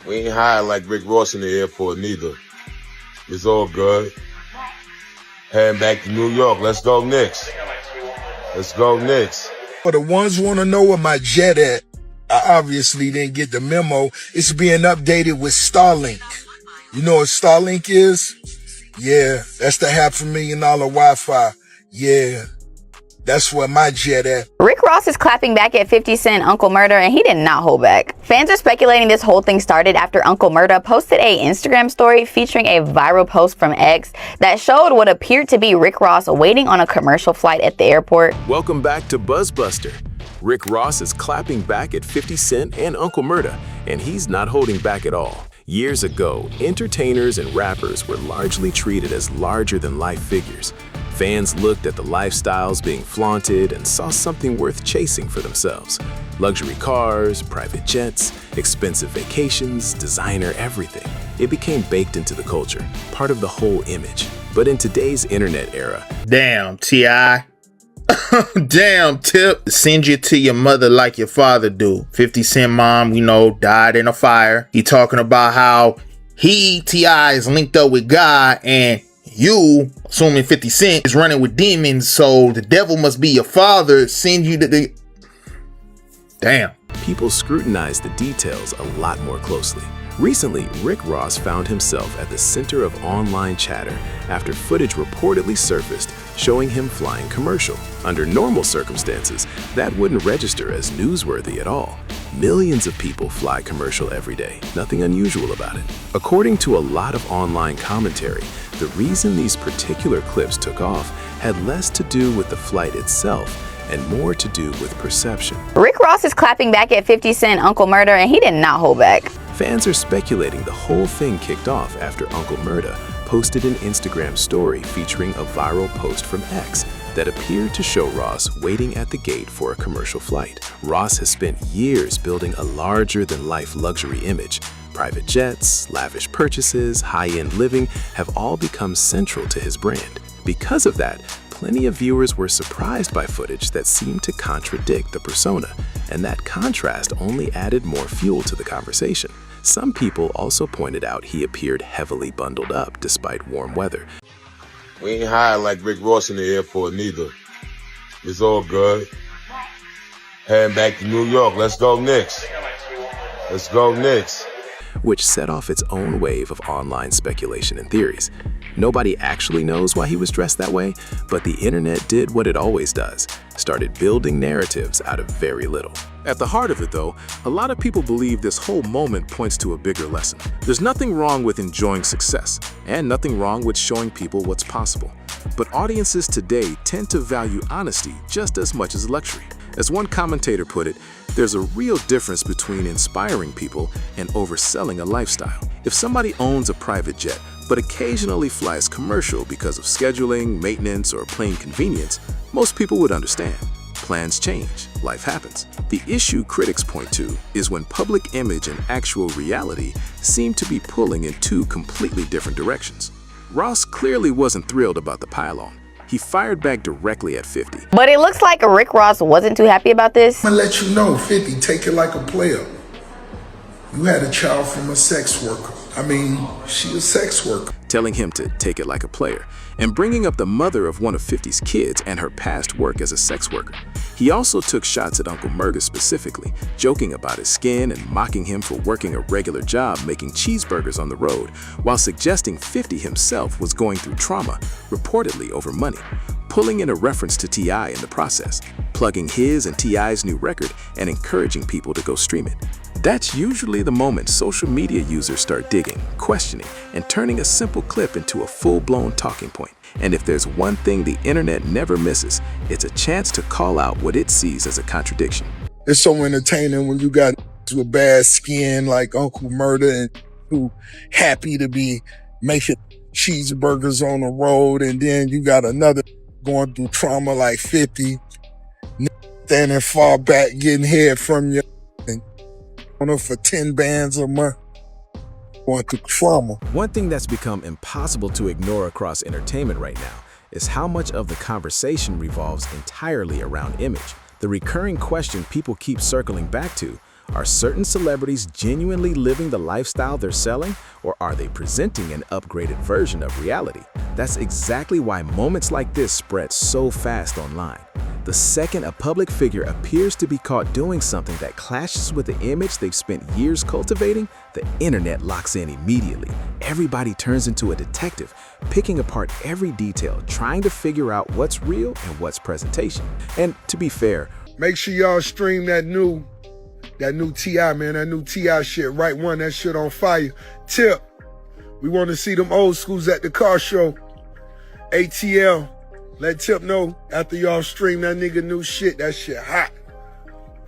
We ain't high like Rick Ross in the airport neither. It's all good. Heading back to New York. Let's go Knicks. Let's go Knicks. For the ones want to know where my jet at, I obviously didn't get the memo. It's being updated with Starlink. You know what Starlink is? Yeah, that's the $500,000 Wi-Fi. Yeah, that's where my jet at. Rick Ross is clapping back at 50 Cent Uncle Murda, and he did not hold back. Fans are speculating this whole thing started after Uncle Murda posted a Instagram story featuring a viral post from X that showed what appeared to be Rick Ross waiting on a commercial flight at the airport. Welcome back to Buzzbuster. Rick Ross is clapping back at 50 Cent and Uncle Murda, and he's not holding back at all. Years ago, entertainers and rappers were largely treated as larger-than-life figures. Fans looked at the lifestyles being flaunted and saw something worth chasing for themselves. Luxury cars, private jets, expensive vacations, designer everything. It became baked into the culture, part of the whole image. But in today's internet era, damn, T.I. Damn, Tip, send you to your mother like your father do. 50 Cent mom, died in a fire. He talking about how T.I. is linked up with God, and you, assuming 50 Cent, is running with demons, so the devil must be your father, send you to the... Damn. People scrutinize the details a lot more closely. Recently, Rick Ross found himself at the center of online chatter after footage reportedly surfaced showing him flying commercial. Under normal circumstances, that wouldn't register as newsworthy at all. Millions of people fly commercial every day, nothing unusual about it. According to a lot of online commentary, the reason these particular clips took off had less to do with the flight itself and more to do with perception. Rick Ross is clapping back at 50 Cent Uncle Murda, and he did not hold back. Fans are speculating the whole thing kicked off after Uncle Murda posted an Instagram story featuring a viral post from X that appeared to show Ross waiting at the gate for a commercial flight. Ross has spent years building a larger-than-life luxury image. Private jets, lavish purchases, high-end living have all become central to his brand. Because of that, plenty of viewers were surprised by footage that seemed to contradict the persona, and that contrast only added more fuel to the conversation. Some people also pointed out he appeared heavily bundled up despite warm weather. We ain't high like Rick Ross in the airport neither. It's all good. Heading back to New York. Let's go Knicks. Let's go Knicks. Which set off its own wave of online speculation and theories. Nobody actually knows why he was dressed that way, but the internet did what it always does, started building narratives out of very little. At the heart of it, though, a lot of people believe this whole moment points to a bigger lesson. There's nothing wrong with enjoying success, and nothing wrong with showing people what's possible. But audiences today tend to value honesty just as much as luxury. As one commentator put it, there's a real difference between inspiring people and overselling a lifestyle. If somebody owns a private jet, but occasionally flies commercial because of scheduling, maintenance, or plain convenience, most people would understand. Plans change, life happens. The issue critics point to is when public image and actual reality seem to be pulling in two completely different directions. Ross clearly wasn't thrilled about the pile-on. He fired back directly at 50. But it looks like Rick Ross wasn't too happy about this. I'm gonna let you know, 50, take it like a player. You had a child from a sex worker. She a sex worker. Telling him to take it like a player, and bringing up the mother of one of 50's kids and her past work as a sex worker. He also took shots at Uncle Murda specifically, joking about his skin and mocking him for working a regular job making cheeseburgers on the road, while suggesting 50 himself was going through trauma, reportedly over money, pulling in a reference to T.I. in the process, plugging his and T.I.'s new record and encouraging people to go stream it. That's usually the moment social media users start digging, questioning, and turning a simple clip into a full-blown talking point. And if there's one thing the internet never misses, it's a chance to call out what it sees as a contradiction. It's so entertaining when you got with bad skin like Uncle Murda and who happy to be making cheeseburgers on the road, and then you got another going through trauma like 50, standing far back getting head from you for 10 bands a month, going through trauma. One thing that's become impossible to ignore across entertainment right now is how much of the conversation revolves entirely around image. The recurring question people keep circling back to: Are certain celebrities genuinely living the lifestyle they're selling, or are they presenting an upgraded version of reality? That's exactly why moments like this spread so fast online. The second a public figure appears to be caught doing something that clashes with the image they've spent years cultivating, the internet locks in immediately. Everybody turns into a detective, picking apart every detail, trying to figure out what's real and what's presentation. And to be fair, make sure y'all stream that new T.I., man, that new T.I. shit. Right One, that shit on fire. Tip, we want to see them old schools at the car show. ATL, let Tip know after y'all stream that nigga new shit. That shit hot.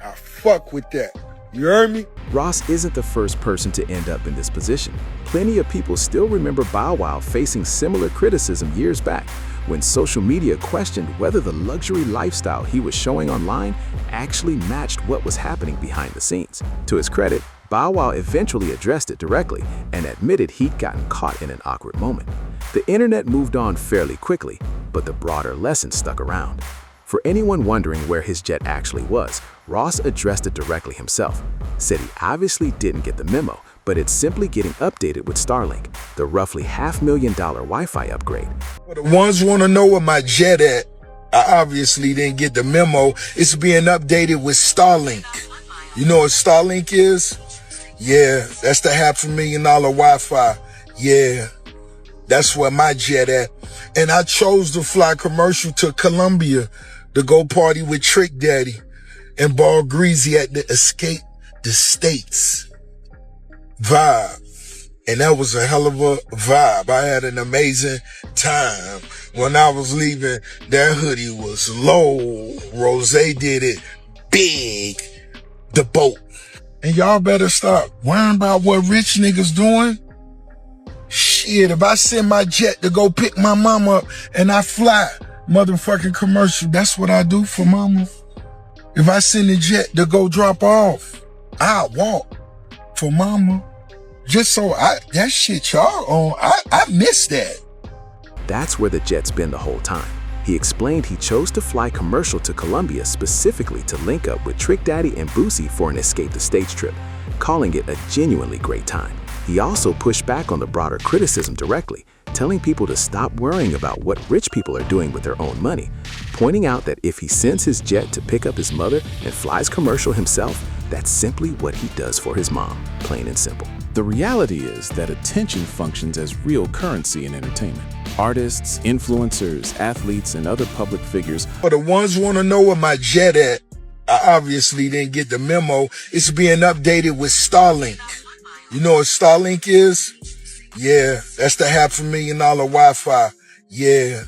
I fuck with that. You heard me? Ross isn't the first person to end up in this position. Plenty of people still remember Bow Wow facing similar criticism years back, when social media questioned whether the luxury lifestyle he was showing online actually matched what was happening behind the scenes. To his credit, Bow Wow eventually addressed it directly and admitted he'd gotten caught in an awkward moment. The internet moved on fairly quickly, but the broader lesson stuck around. For anyone wondering where his jet actually was, Ross addressed it directly himself, said he obviously didn't get the memo, but it's simply getting updated with Starlink, the roughly $500,000 Wi-Fi upgrade. For the ones want to know where my jet at, I obviously didn't get the memo. It's being updated with Starlink. You know what Starlink is? Yeah, that's the $500,000 Wi-Fi. Yeah, that's where my jet at. And I chose to fly commercial to Colombia to go party with Trick Daddy and Ball Greasy at the Escape the States vibe. And that was a hell of a vibe. I had an amazing time. When I was leaving, that hoodie was low. Rose did it big. The boat. And y'all better stop worrying about what rich niggas doing. Shit, if I send my jet to go pick my mama up and I fly motherfucking commercial, that's what I do for mama. If I send a jet to go drop off, I walk for mama. Just so that shit y'all on, I miss that. That's where the jet's been the whole time. He explained he chose to fly commercial to Colombia specifically to link up with Trick Daddy and Boosie for an Escape the States trip, calling it a genuinely great time. He also pushed back on the broader criticism directly, telling people to stop worrying about what rich people are doing with their own money, pointing out that if he sends his jet to pick up his mother and flies commercial himself, that's simply what he does for his mom, plain and simple. The reality is that attention functions as real currency in entertainment. Artists, influencers, athletes, and other public figures. For the ones want to know where my jet at, I obviously didn't get the memo. It's being updated with Starlink. You know what Starlink is? Yeah, that's the $500,000 Wi-Fi. Yeah,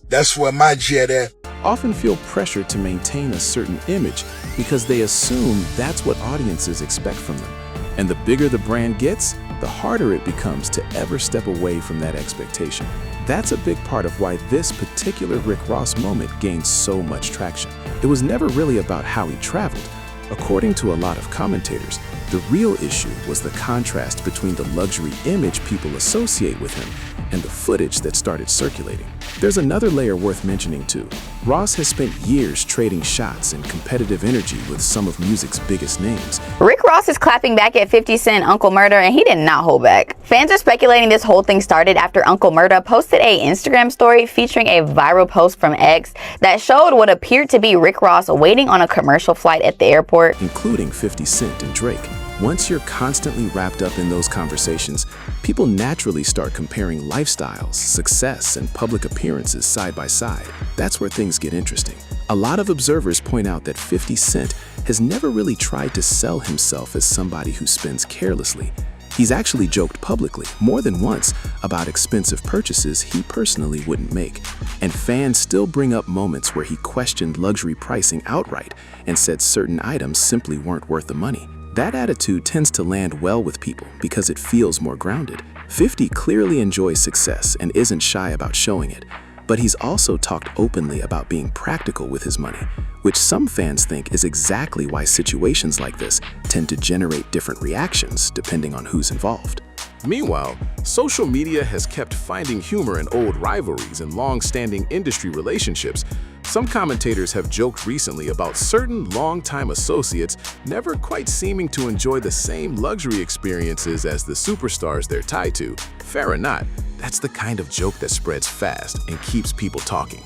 that's where my jet at. Often feel pressure to maintain a certain image because they assume that's what audiences expect from them. And the bigger the brand gets, the harder it becomes to ever step away from that expectation. That's a big part of why this particular Rick Ross moment gained so much traction. It was never really about how he traveled. According to a lot of commentators, the real issue was the contrast between the luxury image people associate with him and the footage that started circulating. There's another layer worth mentioning too. Ross has spent years trading shots and competitive energy with some of music's biggest names. Rick Ross is clapping back at 50 Cent Uncle Murda, and he did not hold back. Fans are speculating this whole thing started after Uncle Murda posted a Instagram story featuring a viral post from X that showed what appeared to be Rick Ross waiting on a commercial flight at the airport, including 50 Cent and Drake. Once you're constantly wrapped up in those conversations, people naturally start comparing lifestyles, success, and public appearances side by side. That's where things get interesting. A lot of observers point out that 50 Cent has never really tried to sell himself as somebody who spends carelessly. He's actually joked publicly more than once about expensive purchases he personally wouldn't make. And fans still bring up moments where he questioned luxury pricing outright and said certain items simply weren't worth the money. That attitude tends to land well with people because it feels more grounded. 50 clearly enjoys success and isn't shy about showing it, but he's also talked openly about being practical with his money, which some fans think is exactly why situations like this tend to generate different reactions depending on who's involved. Meanwhile, social media has kept finding humor in old rivalries and long-standing industry relationships, Some commentators have joked recently about certain longtime associates never quite seeming to enjoy the same luxury experiences as the superstars they're tied to. Fair or not, that's the kind of joke that spreads fast and keeps people talking.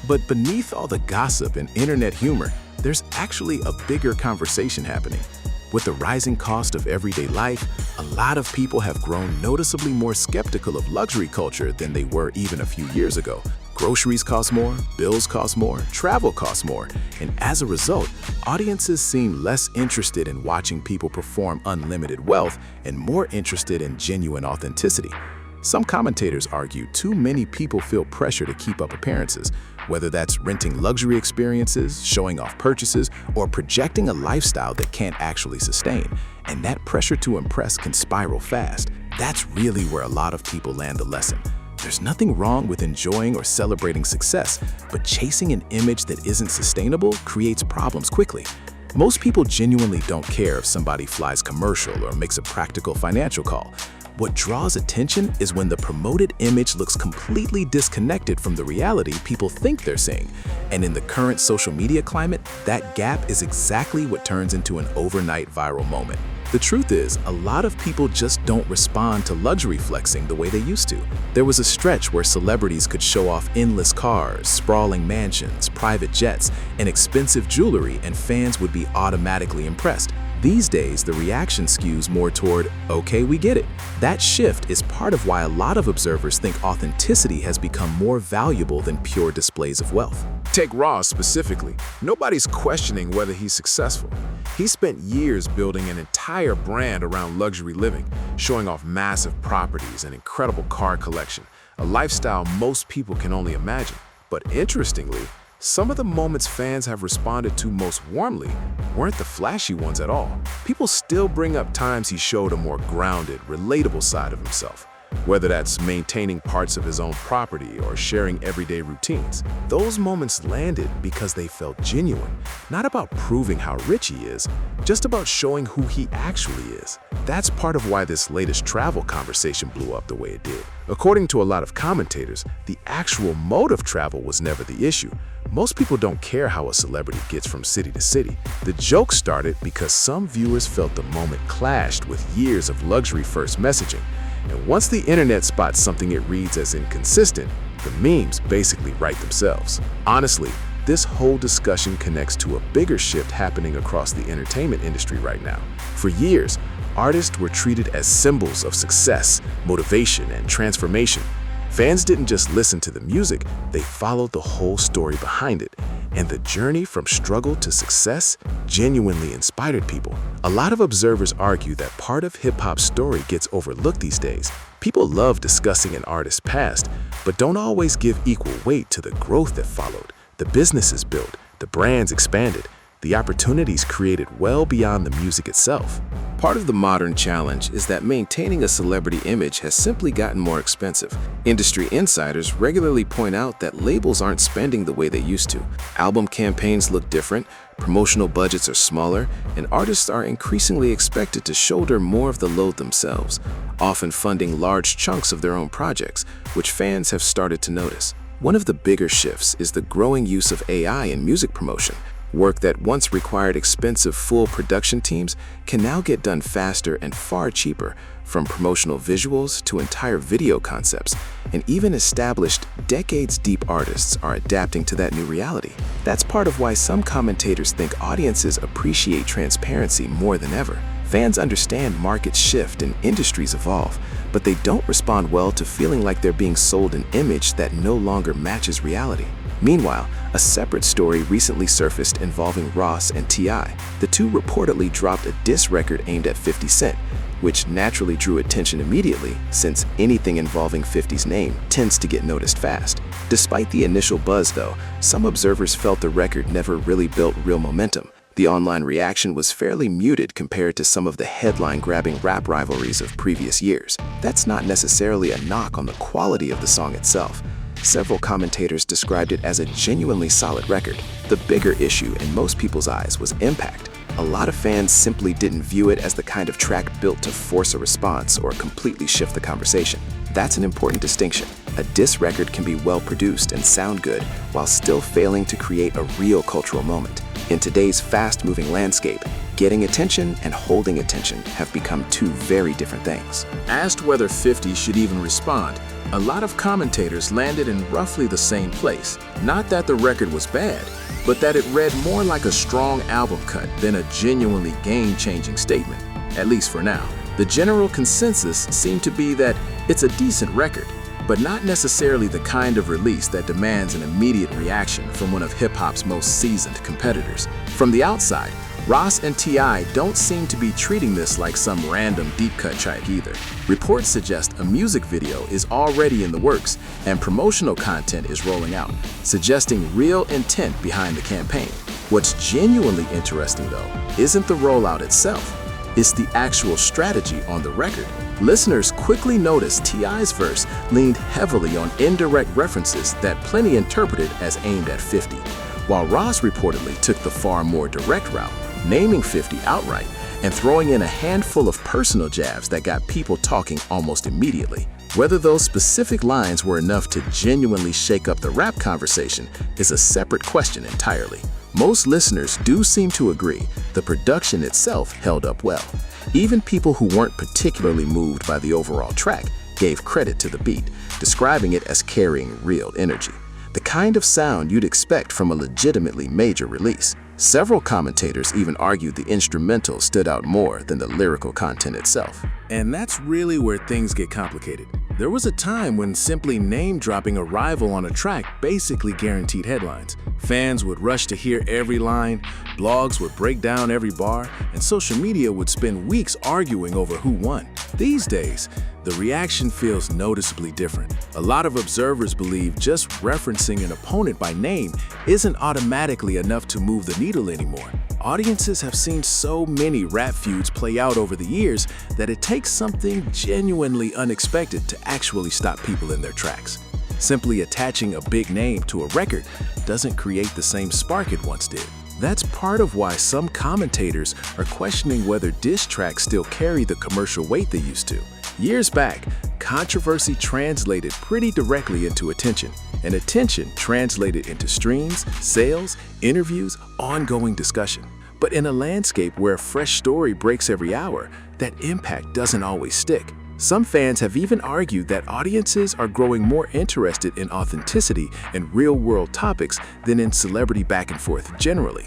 But beneath all the gossip and internet humor, there's actually a bigger conversation happening. With the rising cost of everyday life, a lot of people have grown noticeably more skeptical of luxury culture than they were even a few years ago. Groceries cost more, bills cost more, travel costs more, and as a result, audiences seem less interested in watching people perform unlimited wealth and more interested in genuine authenticity. Some commentators argue too many people feel pressure to keep up appearances, whether that's renting luxury experiences, showing off purchases, or projecting a lifestyle that can't actually sustain. And that pressure to impress can spiral fast. That's really where a lot of people land the lesson. There's nothing wrong with enjoying or celebrating success, but chasing an image that isn't sustainable creates problems quickly. Most people genuinely don't care if somebody flies commercial or makes a practical financial call. What draws attention is when the promoted image looks completely disconnected from the reality people think they're seeing. And in the current social media climate, that gap is exactly what turns into an overnight viral moment. The truth is, a lot of people just don't respond to luxury flexing the way they used to. There was a stretch where celebrities could show off endless cars, sprawling mansions, private jets, and expensive jewelry, and fans would be automatically impressed. These days, the reaction skews more toward, okay, we get it. That shift is part of why a lot of observers think authenticity has become more valuable than pure displays of wealth. Take Ross specifically. Nobody's questioning whether he's successful. He spent years building an entire brand around luxury living, showing off massive properties and incredible car collection, a lifestyle most people can only imagine. But interestingly, some of the moments fans have responded to most warmly weren't the flashy ones at all. People still bring up times he showed a more grounded, relatable side of himself, whether that's maintaining parts of his own property or sharing everyday routines. Those moments landed because they felt genuine, not about proving how rich he is, just about showing who he actually is. That's part of why this latest travel conversation blew up the way it did. According to a lot of commentators, the actual mode of travel was never the issue. Most people don't care how a celebrity gets from city to city. The joke started because some viewers felt the moment clashed with years of luxury-first messaging. And once the internet spots something it reads as inconsistent, the memes basically write themselves. Honestly, this whole discussion connects to a bigger shift happening across the entertainment industry right now. For years, artists were treated as symbols of success, motivation, and transformation. Fans didn't just listen to the music, they followed the whole story behind it. And the journey from struggle to success genuinely inspired people. A lot of observers argue that part of hip-hop's story gets overlooked these days. People love discussing an artist's past, but don't always give equal weight to the growth that followed. The businesses built, the brands expanded, the opportunities created well beyond the music itself. Part of the modern challenge is that maintaining a celebrity image has simply gotten more expensive. Industry insiders regularly point out that labels aren't spending the way they used to. Album campaigns look different, promotional budgets are smaller, and artists are increasingly expected to shoulder more of the load themselves, often funding large chunks of their own projects, which fans have started to notice. One of the bigger shifts is the growing use of AI in music promotion. Work that once required expensive full production teams can now get done faster and far cheaper, from promotional visuals to entire video concepts, and even established decades-deep artists are adapting to that new reality. That's part of why some commentators think audiences appreciate transparency more than ever. Fans understand markets shift and industries evolve, but they don't respond well to feeling like they're being sold an image that no longer matches reality. Meanwhile, a separate story recently surfaced involving Ross and T.I. The two reportedly dropped a diss record aimed at 50 Cent, which naturally drew attention immediately, since anything involving 50's name tends to get noticed fast. Despite the initial buzz, though, some observers felt the record never really built real momentum. The online reaction was fairly muted compared to some of the headline-grabbing rap rivalries of previous years. That's not necessarily a knock on the quality of the song itself. Several commentators described it as a genuinely solid record. The bigger issue in most people's eyes was impact. A lot of fans simply didn't view it as the kind of track built to force a response or completely shift the conversation. That's an important distinction. A diss record can be well-produced and sound good while still failing to create a real cultural moment. In today's fast-moving landscape, getting attention and holding attention have become two very different things. Asked whether 50 should even respond, a lot of commentators landed in roughly the same place. Not that the record was bad, but that it read more like a strong album cut than a genuinely game-changing statement, at least for now. The general consensus seemed to be that it's a decent record, but not necessarily the kind of release that demands an immediate reaction from one of hip-hop's most seasoned competitors. From the outside, Ross and T.I. don't seem to be treating this like some random deep-cut track either. Reports suggest a music video is already in the works and promotional content is rolling out, suggesting real intent behind the campaign. What's genuinely interesting, though, isn't the rollout itself. It's the actual strategy on the record. Listeners quickly noticed T.I.'s verse leaned heavily on indirect references that plenty interpreted as aimed at 50, while Ross reportedly took the far more direct route, naming 50 outright and throwing in a handful of personal jabs that got people talking almost immediately. Whether those specific lines were enough to genuinely shake up the rap conversation is a separate question entirely. Most listeners do seem to agree the production itself held up well. Even people who weren't particularly moved by the overall track gave credit to the beat, describing it as carrying real energy, the kind of sound you'd expect from a legitimately major release. Several commentators even argued the instrumental stood out more than the lyrical content itself. And that's really where things get complicated. There was a time when simply name-dropping a rival on a track basically guaranteed headlines. Fans would rush to hear every line, blogs would break down every bar, and social media would spend weeks arguing over who won. These days, the reaction feels noticeably different. A lot of observers believe just referencing an opponent by name isn't automatically enough to move the needle anymore. Audiences have seen so many rap feuds play out over the years that it takes something genuinely unexpected to actually stop people in their tracks. Simply attaching a big name to a record doesn't create the same spark it once did. That's part of why some commentators are questioning whether diss tracks still carry the commercial weight they used to. Years back, controversy translated pretty directly into attention, and attention translated into streams, sales, interviews, ongoing discussion. But in a landscape where a fresh story breaks every hour, that impact doesn't always stick. Some fans have even argued that audiences are growing more interested in authenticity and real-world topics than in celebrity back and forth generally.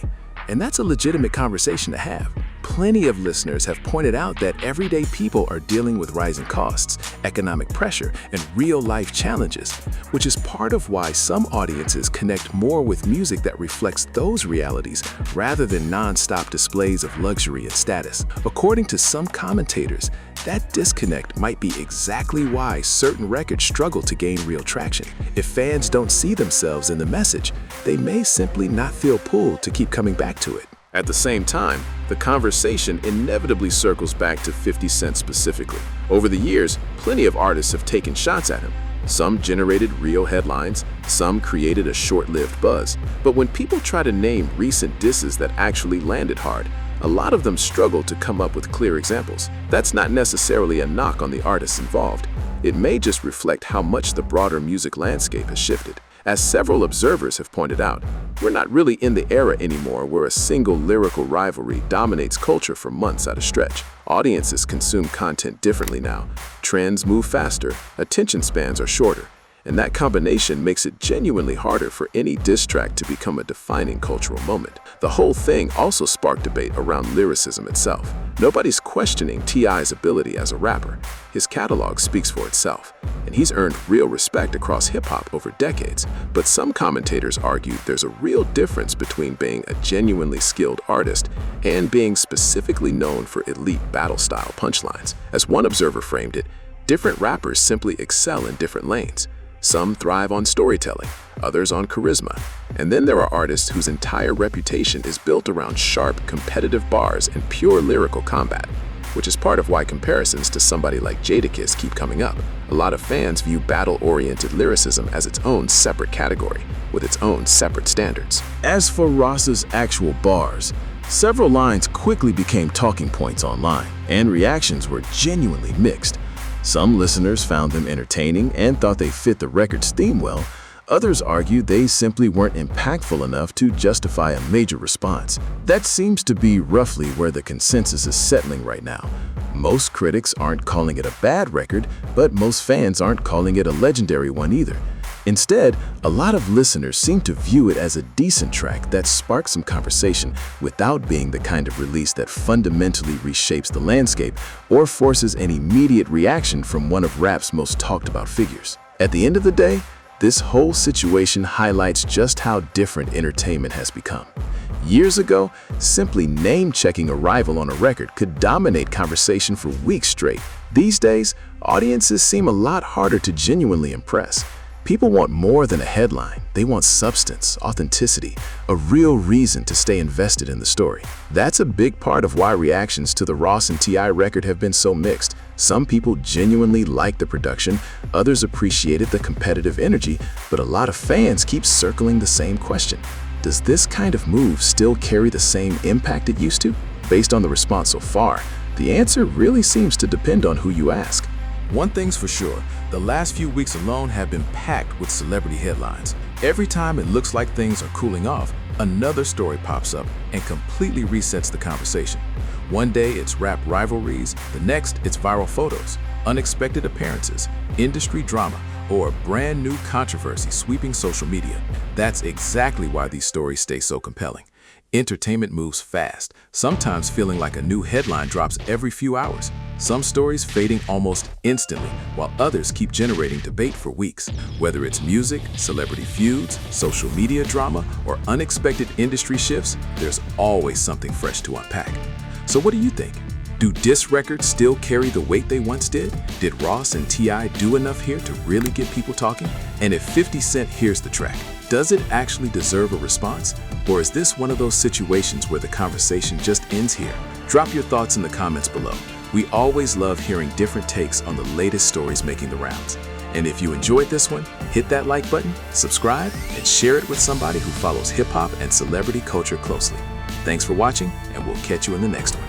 And that's a legitimate conversation to have. Plenty of listeners have pointed out that everyday people are dealing with rising costs, economic pressure, and real-life challenges, which is part of why some audiences connect more with music that reflects those realities rather than non-stop displays of luxury and status. According to some commentators, that disconnect might be exactly why certain records struggle to gain real traction. If fans don't see themselves in the message, they may simply not feel pulled to keep coming back to it. At the same time, the conversation inevitably circles back to 50 Cent specifically. Over the years, plenty of artists have taken shots at him. Some generated real headlines, some created a short-lived buzz. But when people try to name recent disses that actually landed hard, a lot of them struggle to come up with clear examples. That's not necessarily a knock on the artists involved. It may just reflect how much the broader music landscape has shifted. As several observers have pointed out, we're not really in the era anymore where a single lyrical rivalry dominates culture for months at a stretch. Audiences consume content differently now. Trends move faster, attention spans are shorter, and that combination makes it genuinely harder for any diss track to become a defining cultural moment. The whole thing also sparked debate around lyricism itself. Nobody's questioning T.I.'s ability as a rapper. His catalog speaks for itself, and he's earned real respect across hip-hop over decades. But some commentators argue there's a real difference between being a genuinely skilled artist and being specifically known for elite battle-style punchlines. As one observer framed it, different rappers simply excel in different lanes. Some thrive on storytelling, others on charisma. And then there are artists whose entire reputation is built around sharp, competitive bars and pure lyrical combat, which is part of why comparisons to somebody like Jadakiss keep coming up. A lot of fans view battle-oriented lyricism as its own separate category, with its own separate standards. As for Ross's actual bars, several lines quickly became talking points online, and reactions were genuinely mixed. Some listeners found them entertaining and thought they fit the record's theme well. Others argued they simply weren't impactful enough to justify a major response. That seems to be roughly where the consensus is settling right now. Most critics aren't calling it a bad record, but most fans aren't calling it a legendary one either. Instead, a lot of listeners seem to view it as a decent track that sparks some conversation without being the kind of release that fundamentally reshapes the landscape or forces an immediate reaction from one of rap's most talked about figures. At the end of the day, this whole situation highlights just how different entertainment has become. Years ago, simply name-checking a rival on a record could dominate conversation for weeks straight. These days, audiences seem a lot harder to genuinely impress. People want more than a headline. They want substance, authenticity, a real reason to stay invested in the story. That's a big part of why reactions to the Ross and T.I. record have been so mixed. Some people genuinely liked the production, others appreciated the competitive energy, but a lot of fans keep circling the same question. Does this kind of move still carry the same impact it used to? Based on the response so far, the answer really seems to depend on who you ask. One thing's for sure, the last few weeks alone have been packed with celebrity headlines. Every time it looks like things are cooling off, another story pops up and completely resets the conversation. One day it's rap rivalries, the next it's viral photos, unexpected appearances, industry drama, or a brand new controversy sweeping social media. That's exactly why these stories stay so compelling. Entertainment moves fast, sometimes feeling like a new headline drops every few hours. Some stories fading almost instantly, while others keep generating debate for weeks. Whether it's music, celebrity feuds, social media drama, or unexpected industry shifts, there's always something fresh to unpack. So what do you think? Do diss records still carry the weight they once did? Did Ross and T.I. do enough here to really get people talking? And if 50 Cent hears the track, does it actually deserve a response? Or is this one of those situations where the conversation just ends here? Drop your thoughts in the comments below. We always love hearing different takes on the latest stories making the rounds. And if you enjoyed this one, hit that like button, subscribe, and share it with somebody who follows hip-hop and celebrity culture closely. Thanks for watching, and we'll catch you in the next one.